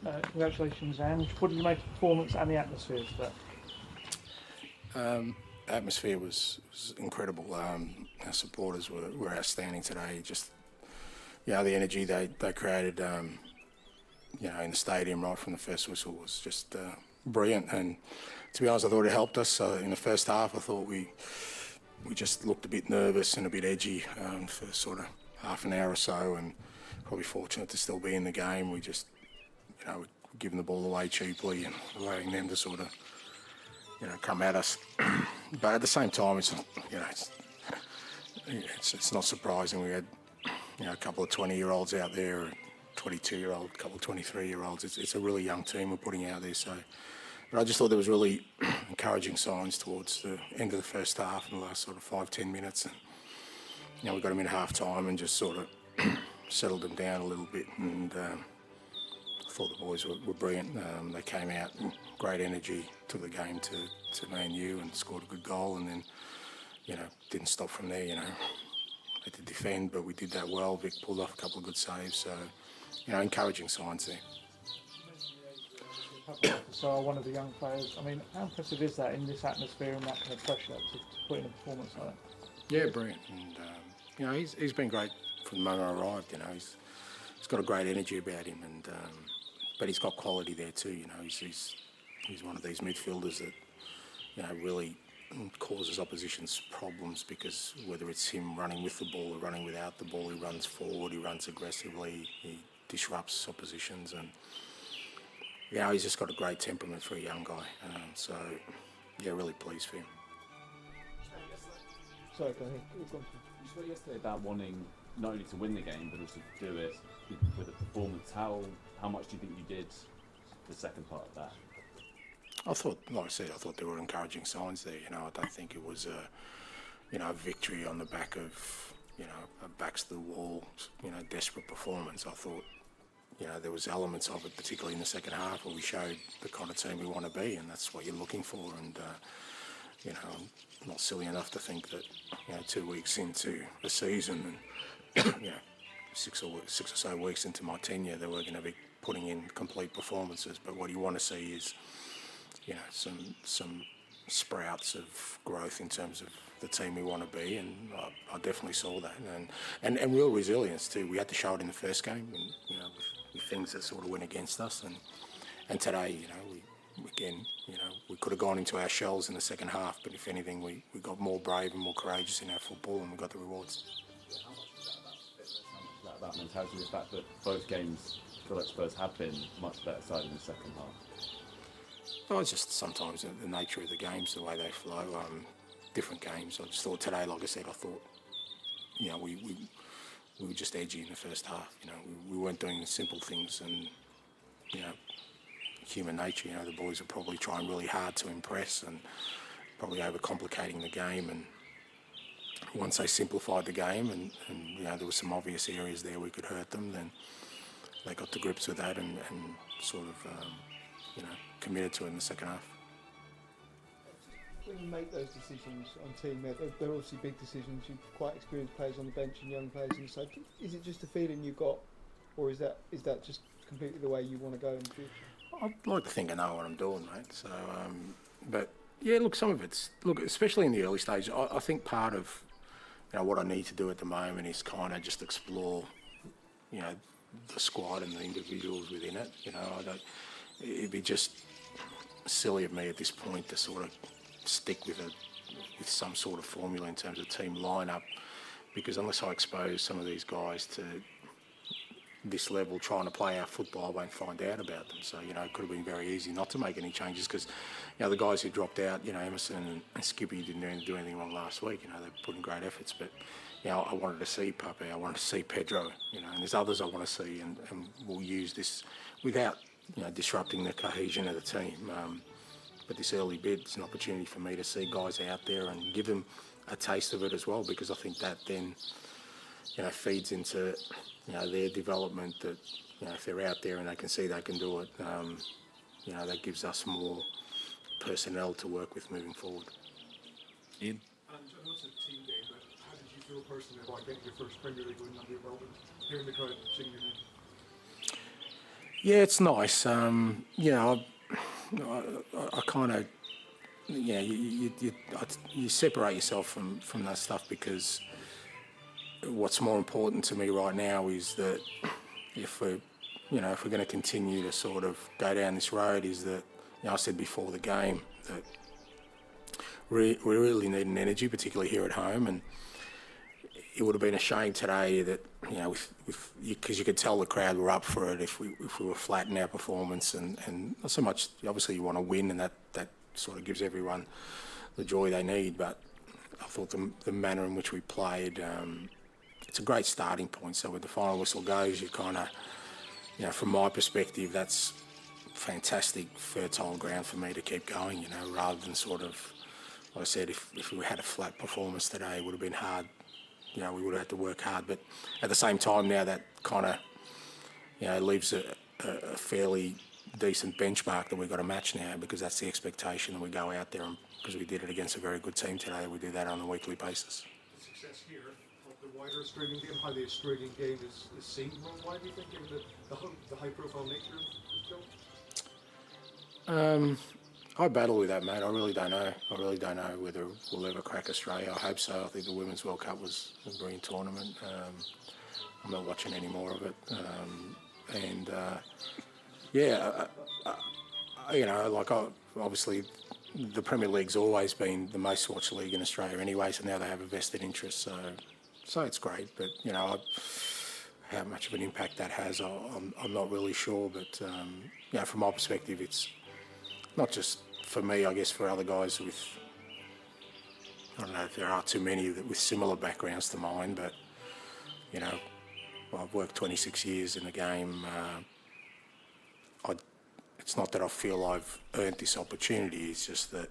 Congratulations, Ange. What did you make of the performance and the atmosphere today? Atmosphere was incredible. Our supporters were outstanding today. Just the energy they created, in the stadium right from the first whistle was just brilliant. And to be honest, I thought it helped us. In the first half, I thought we just looked a bit nervous and a bit edgy for sort of half an hour or so, and probably fortunate to still be in the game. We just, we're giving the ball away cheaply and allowing them to sort of, come at us. But at the same time, it's not surprising. We had, a couple of 20-year-olds out there, 22-year-old, a couple of 23-year-olds. It's a really young team we're putting out there. So, but I just thought there was really encouraging signs towards the end of the first half and the last sort of 5-10 minutes. And we got them in half time and just sort of settled them down a little bit. And I thought the boys were brilliant. They came out, great energy, took the game to Man U and scored a good goal. And then, didn't stop from there. Had to defend, but we did that well. Vic pulled off a couple of good saves. So, encouraging signs there. So one of the young players. I mean, how impressive is that in this atmosphere and that kind of pressure to put in a performance like that? Yeah, brilliant. And he's been great from the moment I arrived. He's got a great energy about him, and but he's got quality there too. He's one of these midfielders that really causes opposition's problems, because whether it's him running with the ball or running without the ball, he runs forward, he runs aggressively, he disrupts oppositions, and he's just got a great temperament for a young guy. So really pleased for him. Sorry, go ahead. You spoke yesterday about wanting not only to win the game but also to do it with a performance. How much do you think you did the second part of that? I thought, like I said, there were encouraging signs there. I don't think it was a victory on the back of a backs to the wall, desperate performance. I thought, there was elements of it, particularly in the second half, where we showed the kind of team we want to be, and that's what you're looking for. And I'm not silly enough to think that 2 weeks into a season and 6 or so weeks into my tenure, that we're going to be putting in complete performances. But what you want to see is some sprouts of growth in terms of the team we want to be, and I definitely saw that, and real resilience too. We had to show it in the first game, and with things that sort of went against us, and today, we could have gone into our shells in the second half, but if anything, we got more brave and more courageous in our football, and we got the rewards. How much is that about mentality, the fact that both games for like Spurs have been much better side in the second half? Oh, it's just sometimes the nature of the games, the way they flow, different games. I just thought today, like I said, we were just edgy in the first half. We weren't doing the simple things, and human nature. The boys were probably trying really hard to impress and probably overcomplicating the game. And once they simplified the game, and there were some obvious areas there we could hurt them, then they got to grips with that and sort of committed to it in the second half. When you make those decisions on team, they're obviously big decisions. You've quite experienced players on the bench and young players on the side. Is it just a feeling you got, or is that just completely the way you want to go in the future? I'd like to think I know what I'm doing, mate. So, but yeah, look, some of it's especially in the early stage. I think part of what I need to do at the moment is kind of just explore, the squad and the individuals within it. It'd be just silly of me at this point to sort of stick with some sort of formula in terms of team lineup, because unless I expose some of these guys to this level trying to play our football, I won't find out about them. So, it could have been very easy not to make any changes, because, the guys who dropped out, Emerson and Skippy didn't do anything wrong last week. They put in great efforts, but, I wanted to see Pape, I wanted to see Pedro, and there's others I want to see, and we'll use this without, disrupting the cohesion of the team. But this early bid is an opportunity for me to see guys out there and give them a taste of it as well, because I think that then, feeds into, their development, that, if they're out there and they can see they can do it, that gives us more personnel to work with moving forward. Ian? And I know it's a team game, but how did you feel personally about getting your first Premier League win under your belt and hearing the crowd sing your name? Yeah, it's nice. You know, I kind of, yeah, you separate yourself from that stuff because what's more important to me right now is that if we're going to continue to sort of go down this road, is that, you know, I said before the game that we really need an energy, particularly here at home, and it would have been a shame today that, you know, because you could tell the crowd were up for it if we were flat in our performance, and not so much. Obviously, you want to win, and that sort of gives everyone the joy they need. But I thought the manner in which we played, it's a great starting point. So when the final whistle goes, you kind of, you know, from my perspective, that's fantastic, fertile ground for me to keep going. You know, rather than sort of, like I said, if we had a flat performance today, it would have been hard. You know, we would have had to work hard, but at the same time now that kind of, you know, leaves a fairly decent benchmark that we've got to match now, because that's the expectation that we go out there, and because we did it against a very good team today, we do that on a weekly basis. The success here of the wider Australian game, how the Australian game is seen worldwide, do you think, given the high-profile nature of the job? I battle with that, mate. I really don't know. I really don't know whether we'll ever crack Australia. I hope so. I think the Women's World Cup was a brilliant tournament. I'm not watching any more of it. You know, like obviously the Premier League's always been the most watched league in Australia anyway, so now they have a vested interest. So it's great, but, you know, how much of an impact that has, I'm not really sure. But, you know, from my perspective, it's not just for me, I guess for other guys with, I don't know if there are too many with similar backgrounds to mine, but, you know, I've worked 26 years in the game. It's not that I feel I've earned this opportunity, it's just that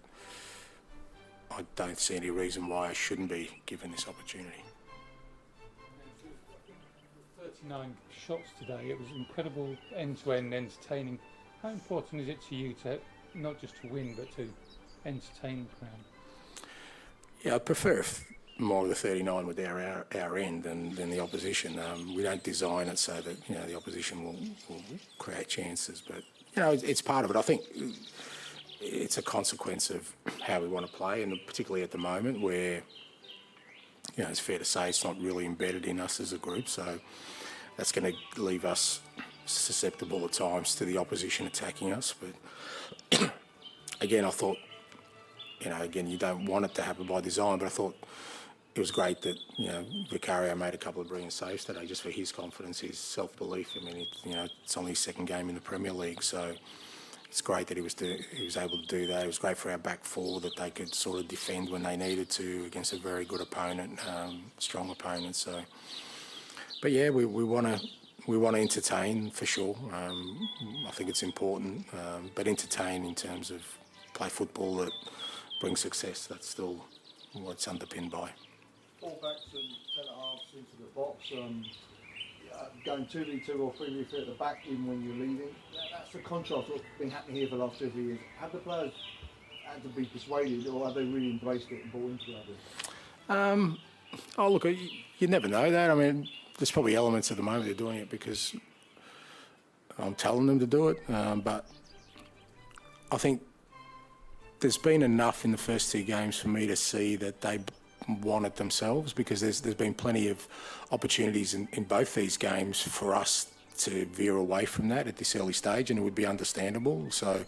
I don't see any reason why I shouldn't be given this opportunity. 39 shots today, it was incredible, end-to-end, entertaining. How important is it to you to not just to win, but to entertain the crowd? Yeah, I prefer if more of the 39 were there our end than the opposition. We don't design it so that, you know, the opposition will create chances, but, you know, it's part of it. I think it's a consequence of how we want to play, and particularly at the moment where, you know, it's fair to say it's not really embedded in us as a group, so that's going to leave us susceptible at times to the opposition attacking us. But again, I thought, you know, again, you don't want it to happen by design, but I thought it was great that, you know, Vicario made a couple of brilliant saves today just for his confidence, his self-belief. I mean, you know, it's only his second game in the Premier League, so it's great that he was able to do that. It was great for our back four that they could sort of defend when they needed to against a very good opponent, strong opponent. So, but yeah, we want to entertain for sure. I think it's important, but entertain in terms of play football that brings success. That's still what it's underpinned by. Full backs and centre halves into the box, going 2v2 or 3v3 at the back, even when you're leading. That's the contrast what's been happening here for the last 2 or 3 years. Have the players had to be persuaded, or have they really embraced it and bought into it? Oh, look, you never know that. I mean, there's probably elements at the moment they're doing it because I'm telling them to do it, but I think there's been enough in the first 2 games for me to see that they want it themselves, because there's been plenty of opportunities in both these games for us to veer away from that at this early stage, and it would be understandable. So,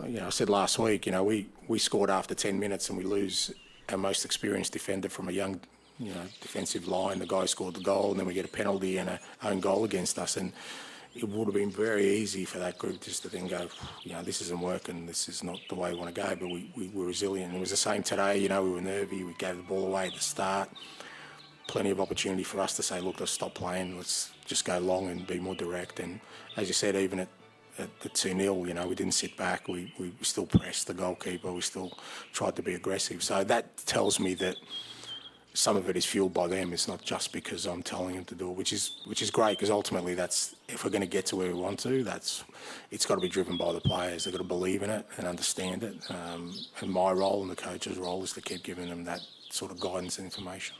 you know, I said last week, you know, we scored after 10 minutes and we lose our most experienced defender from a young, you know, defensive line. The guy scored the goal, and then we get a penalty and an own goal against us, and it would have been very easy for that group just to then go, you know, this isn't working, this is not the way we want to go, but we were resilient. It was the same today, you know, we were nervy, we gave the ball away at the start. Plenty of opportunity for us to say, look, let's stop playing, let's just go long and be more direct. And as you said, even at the 2-0, you know, we didn't sit back, we still pressed the goalkeeper, we still tried to be aggressive. So that tells me that some of it is fueled by them. It's not just because I'm telling them to do it, which is great, because ultimately that's, if we're going to get to where we want to, it's got to be driven by the players. They've got to believe in it and understand it. And my role and the coach's role is to keep giving them that sort of guidance and information.